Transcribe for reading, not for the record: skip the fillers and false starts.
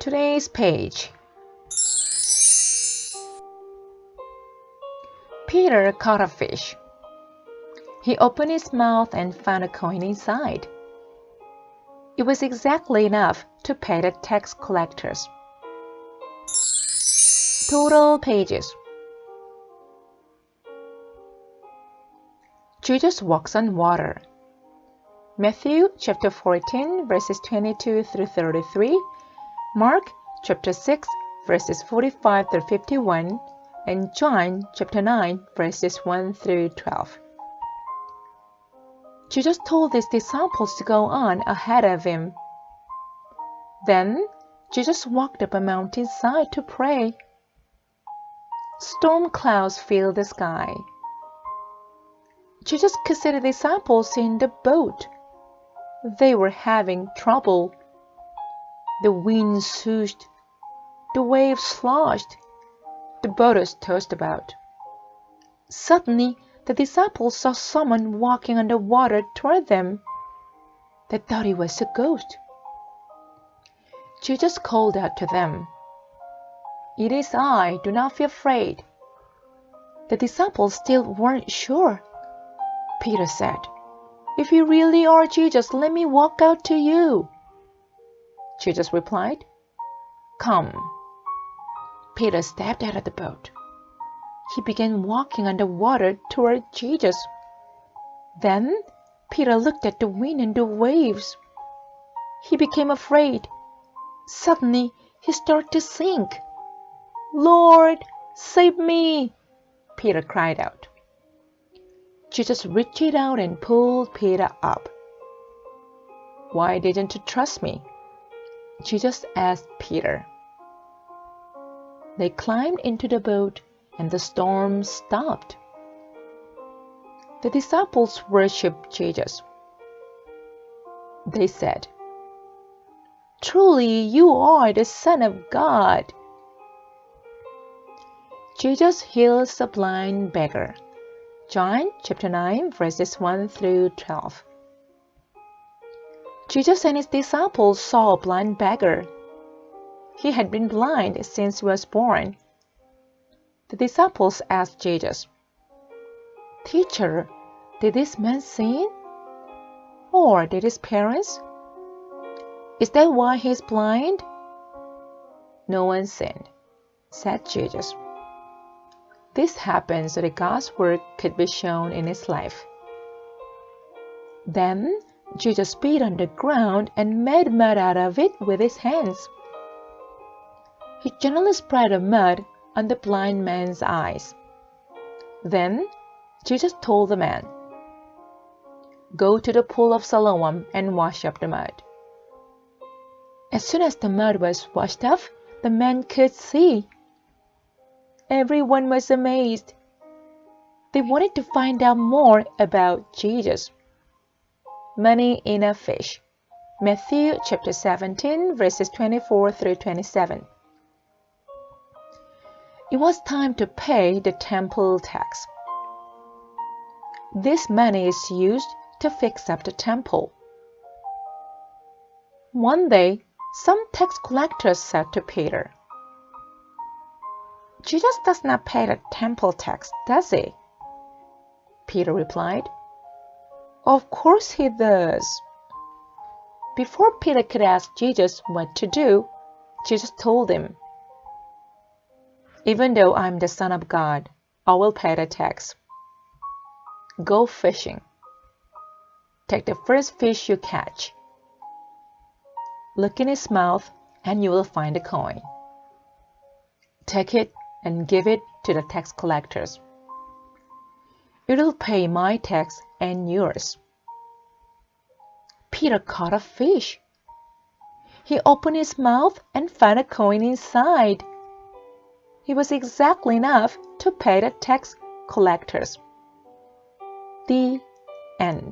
Today's page. Peter caught a fish. He opened his mouth and found a coin inside. It was exactly enough to pay the tax collectors. Total pages. Jesus walks on water. Matthew chapter 14 verses 22 through 33, Mark chapter 6 verses 45 through 51, and John chapter 9 verses 1 through 12. Jesus told his disciples to go on ahead of him. Then Jesus walked up a mountainside to pray. Storm clouds filled the sky. Jesus could see the disciples in the boat. They were having trouble. The wind soughed. The waves sloshed. The boat was tossed about. Suddenly, the disciples saw someone walking on the water toward them. They thought it was a ghost. Jesus called out to them, "It is I, do not be afraid." The disciples still weren't sure. Peter said, "If you really are Jesus, let me walk out to you." Jesus replied, "Come." Peter stepped out of the boat. He began walking on the water toward Jesus. Then Peter looked at the wind and the waves. He became afraid. Suddenly he started to sink. "Lord, save me!" Peter cried out. Jesus reached out and pulled Peter up. "Why didn't you trust me?" Jesus asked Peter. They climbed into the boat and the storm stopped. The disciples worshipped Jesus. They said, "Truly you are the Son of God." Jesus heals a blind beggar. John chapter 9 verses 1 through 12. Jesus and his disciples saw a blind beggar. He had been blind since he was born. The disciples asked Jesus, "Teacher, did this man sin? Or did his parents? Is that why he is blind?" "No one sinned," said Jesus. This happened so that God's work could be shown in his life. Then Jesus spit on the ground and made mud out of it with his hands. He gently spread the mud on the blind man's eyes. Then Jesus told the man, "Go to the pool of Siloam and wash up the mud." As soon as the mud was washed off, the man could see. Everyone was amazed. They wanted to find out more about Jesus. Money in a fish. Matthew chapter 17 verses 24 through 27. It was time to pay the temple tax. This money is used to fix up the temple. One day, some tax collectors said to Peter, "Jesus does not pay the temple tax, does he?" Peter replied, "Of course he does." Before Peter could ask Jesus what to do, Jesus told him, "Even though I'm the Son of God, I will pay the tax. Go fishing. Take the first fish you catch. Look in his mouth and you will find a coin. Take it and give it to the tax collectors. It will pay my tax and yours." Peter caught a fish. He opened his mouth and found a coin inside. It was exactly enough to pay the tax collectors. The end.